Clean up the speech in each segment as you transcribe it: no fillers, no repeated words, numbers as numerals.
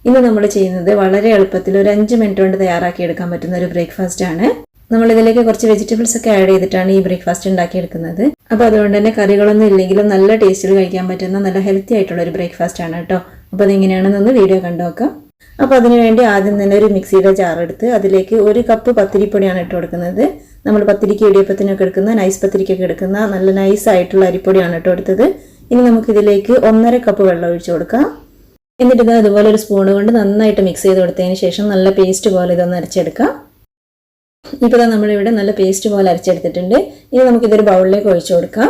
ഇന്ന് നമ്മൾ ചെയ്യുന്നത് വളരെ എളുപ്പത്തിൽ ഒരു 5 മിനിറ്റ് കൊണ്ട് തയ്യാറാക്കി എടുക്കാൻ പറ്റുന്ന ഒരു ബ്രേക്ക്ഫാസ്റ്റ് ആണ്. നമ്മൾ ഇതിലേക്ക് കുറച്ച് വെജിറ്റബിൾസ് ഒക്കെ ആഡ് ചെയ്തിട്ടാണ് ഈ ബ്രേക്ക്ഫാസ്റ്റ് ഉണ്ടാക്കി എടുക്കുന്നത്. അപ്പോൾ അതുകൊണ്ട് തന്നെ കറികളൊന്നും ഇല്ലെങ്കിലും നല്ല ടേസ്റ്റിൽ കഴിക്കാൻ പറ്റുന്ന നല്ല ഹെൽത്തി ആയിട്ടുള്ള ഒരു ബ്രേക്ക്ഫാസ്റ്റ് ആണ് കേട്ടോ. അപ്പോൾ അതെങ്ങനെയാണെന്നൊന്ന് വീഡിയോ കണ്ടു നോക്കാം. അപ്പോൾ അതിനുവേണ്ടി ആദ്യം തന്നെ ഒരു മിക്സിയുടെ ജാർ എടുത്ത് അതിലേക്ക് 1 കപ്പ് പത്തിരിപ്പൊടിയാണ് ഇട്ട് കൊടുക്കുന്നത്. നമ്മൾ പത്തിരിക്ക് ഇടിയപ്പത്തിനൊക്കെ എടുക്കുന്ന നൈസ് പത്തിരിക്കൊക്കെ എടുക്കുന്ന നല്ല നൈസ് ആയിട്ടുള്ള അരിപ്പൊടിയാണ് ഇട്ട് കൊടുത്തത്. ഇനി നമുക്കിതിലേക്ക് 1.5 കപ്പ് വെള്ളം ഒഴിച്ചു കൊടുക്കാം. എന്നിട്ട് ഇത് അതുപോലെ ഒരു സ്പൂൺ കൊണ്ട് നന്നായിട്ട് മിക്സ് ചെയ്ത് കൊടുത്തതിന് ശേഷം നല്ല പേസ്റ്റ് പോലെ ഇതൊന്ന് അരച്ചെടുക്കാം. ഇപ്പോൾ നമ്മളിവിടെ നല്ല പേസ്റ്റ് പോലെ അരച്ചെടുത്തിട്ടുണ്ട്. ഇനി നമുക്കിതൊരു ബൗളിലേക്ക് ഒഴിച്ചു കൊടുക്കാം.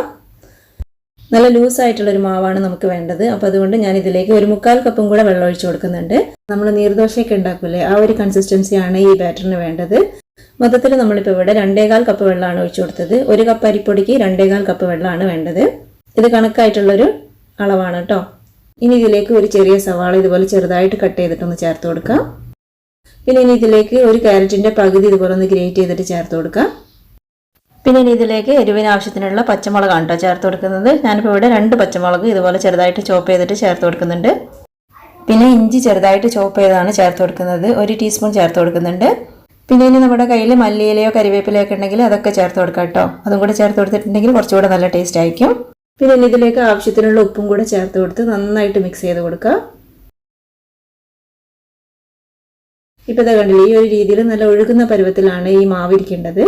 നല്ല ലൂസായിട്ടുള്ളൊരു മാവാണ് നമുക്ക് വേണ്ടത്. അപ്പോൾ അതുകൊണ്ട് ഞാൻ ഇതിലേക്ക് 1/4 കപ്പും കൂടെ വെള്ളം ഒഴിച്ചു കൊടുക്കുന്നുണ്ട്. നമ്മൾ നീർദോശയൊക്കെ ഉണ്ടാക്കൂലേ, ആ ഒരു കൺസിസ്റ്റൻസിയാണ് ഈ ബാറ്ററിന് വേണ്ടത്. മൊത്തത്തിൽ നമ്മളിപ്പോൾ ഇവിടെ 2.25 കപ്പ് വെള്ളമാണ് ഒഴിച്ചു കൊടുത്തത്. 1 കപ്പ് അരിപ്പൊടിക്ക് 2.25 കപ്പ് വെള്ളമാണ് വേണ്ടത്. ഇത് കണക്കായിട്ടുള്ളൊരു അളവാണ് കേട്ടോ. ഇനി ഇതിലേക്ക് ഒരു ചെറിയ സവാള ഇതുപോലെ ചെറുതായിട്ട് കട്ട് ചെയ്തിട്ടൊന്ന് ചേർത്ത് കൊടുക്കാം. പിന്നെ ഇനി ഇതിലേക്ക് ഒരു ക്യാരറ്റിൻ്റെ പകുതി ഇതുപോലെ ഒന്ന് ഗ്രേറ്റ് ചെയ്തിട്ട് ചേർത്ത് കൊടുക്കാം. പിന്നെ ഇനി ഇതിലേക്ക് എരിവിന് ആവശ്യത്തിനുള്ള പച്ചമുളകാണ് കേട്ടോ ചേർത്ത് കൊടുക്കുന്നത്. ഞാനിപ്പോൾ ഇവിടെ 2 പച്ചമുളക് ഇതുപോലെ ചെറുതായിട്ട് ചോപ്പ് ചെയ്തിട്ട് ചേർത്ത് കൊടുക്കുന്നുണ്ട്. പിന്നെ ഇഞ്ചി ചെറുതായിട്ട് ചോപ്പ് ചെയ്താണ് ചേർത്ത് കൊടുക്കുന്നത്. 1 ടീസ്പൂൺ ചേർത്ത് കൊടുക്കുന്നുണ്ട്. പിന്നെ ഇനി നമ്മുടെ കയ്യിൽ മല്ലിയിലയോ കരിവേപ്പിലയോ ഒക്കെ ഉണ്ടെങ്കിൽ അതൊക്കെ ചേർത്ത് കൊടുക്കാം കേട്ടോ. അതും കൂടെ ചേർത്ത് കൊടുത്തിട്ടുണ്ടെങ്കിൽ കുറച്ചുകൂടെ നല്ല ടേസ്റ്റ് ആയിരിക്കും. പിന്നെ ഇനി ഇതിലേക്ക് ആവശ്യത്തിനുള്ള ഉപ്പും കൂടെ ചേർത്ത് കൊടുത്ത് നന്നായിട്ട് മിക്സ് ചെയ്ത് കൊടുക്കുക. ഇപ്പോൾ ഇതാ കണ്ടില്ലേ, ഈ ഒരു രീതിയിൽ നല്ല ഒഴുകുന്ന പരുവത്തിലാണ് ഈ മാവ് ഇരിക്കേണ്ടത്.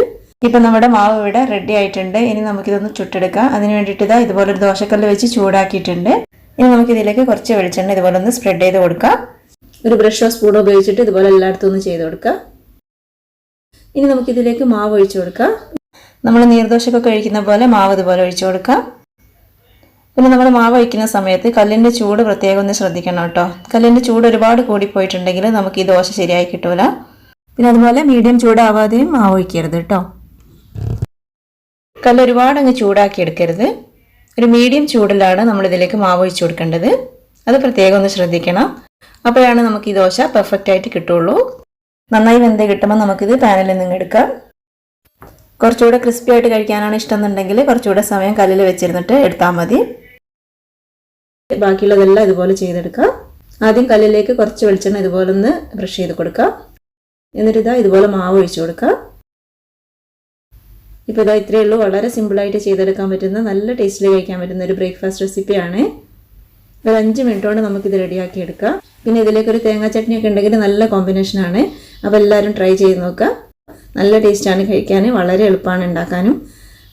ഇപ്പം നമ്മുടെ മാവ് ഇവിടെ റെഡി ആയിട്ടുണ്ട്. ഇനി നമുക്കിതൊന്ന് ചുട്ടെടുക്കാം. അതിന് വേണ്ടിയിട്ട് ഇതാ ഇതുപോലെ ഒരു ദോശക്കല്ല് വെച്ച് ചൂടാക്കിയിട്ടുണ്ട്. ഇനി നമുക്കിതിലേക്ക് കുറച്ച് വെളിച്ചെണ്ണ ഇതുപോലെ ഒന്ന് സ്പ്രെഡ് ചെയ്ത് കൊടുക്കാം. ഒരു ബ്രഷോ സ്പൂണോ ഉപയോഗിച്ചിട്ട് ഇതുപോലെ എല്ലായിടത്തും ഒന്ന് ചെയ്ത് കൊടുക്കുക. ഇനി നമുക്കിതിലേക്ക് മാവ് ഒഴിച്ചു കൊടുക്കാം. നമ്മൾ നീർദോശക്കൊക്കെ ഒഴിക്കുന്ന പോലെ മാവ് ഇതുപോലെ ഒഴിച്ചു കൊടുക്കാം. പിന്നെ നമ്മൾ മാവ് ഒഴിക്കുന്ന സമയത്ത് കല്ലിൻ്റെ ചൂട് പ്രത്യേകം ഒന്ന് ശ്രദ്ധിക്കണം കേട്ടോ. കല്ലിൻ്റെ ചൂട് ഒരുപാട് കൂടിപ്പോയിട്ടുണ്ടെങ്കിൽ നമുക്ക് ഈ ദോശ ശരിയായി കിട്ടൂല. പിന്നെ അതുപോലെ മീഡിയം ചൂടാവാതെയും മാവ് ഒഴിക്കരുത് കേട്ടോ. കല്ല് ഒരുപാട് അങ്ങ് ചൂടാക്കി എടുക്കരുത്. ഒരു മീഡിയം ചൂടിലാണ് നമ്മൾ ഇതിലേക്ക് മാവ് ഒഴിച്ചു കൊടുക്കേണ്ടത്. അത് പ്രത്യേകം ഒന്ന് ശ്രദ്ധിക്കണം. അപ്പോഴാണ് നമുക്ക് ഈ ദോശ പെർഫെക്റ്റ് ആയിട്ട് കിട്ടുള്ളൂ. നന്നായി വെന്ത് കിട്ടുമ്പോൾ നമുക്കിത് പാനിൽ നിന്ന് എടുക്കാം. കുറച്ചുകൂടെ ക്രിസ്പി ആയിട്ട് കഴിക്കാനാണ് ഇഷ്ടം എന്നുണ്ടെങ്കിൽ കുറച്ചുകൂടെ സമയം കല്ലിൽ വെച്ചിരുന്നിട്ട് എടുത്താൽ മതി. ബാക്കിയുള്ളതെല്ലാം ഇതുപോലെ ചെയ്തെടുക്കാം. ആദ്യം കല്ലിലേക്ക് കുറച്ച് വെളിച്ചെണ്ണ ഇതുപോലെ ഒന്ന് ബ്രഷ് ചെയ്ത് കൊടുക്കാം. എന്നിട്ട് ഇതാ ഇതുപോലെ മാവ് ഒഴിച്ചു കൊടുക്കാം. ഇപ്പോൾ ഇതാ ഇത്രയേ ഉള്ളൂ. വളരെ സിമ്പിളായിട്ട് ചെയ്തെടുക്കാൻ പറ്റുന്ന നല്ല ടേസ്റ്റിൽ കഴിക്കാൻ പറ്റുന്ന ഒരു ബ്രേക്ക്ഫാസ്റ്റ് റെസിപ്പിയാണ്. ഒരു 5 മിനിറ്റ് കൊണ്ട് നമുക്കിത് റെഡിയാക്കി എടുക്കാം. പിന്നെ ഇതിലേക്കൊരു തേങ്ങാ ചട്നിയൊക്കെ ഉണ്ടെങ്കിൽ നല്ല കോമ്പിനേഷനാണ്. അപ്പോൾ എല്ലാവരും ട്രൈ ചെയ്ത് നോക്കുക. നല്ല ടേസ്റ്റാണ് കഴിക്കാൻ, വളരെ എളുപ്പമാണ് ഉണ്ടാക്കാനും.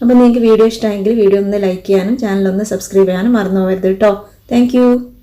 അപ്പോൾ നിങ്ങൾക്ക് വീഡിയോ ഇഷ്ടമായെങ്കിൽ വീഡിയോ ഒന്ന് ലൈക്ക് ചെയ്യാനും ചാനൽ ഒന്ന് സബ്സ്ക്രൈബ് ചെയ്യാനും മറന്നു പോകരുത് കേട്ടോ. താങ്ക്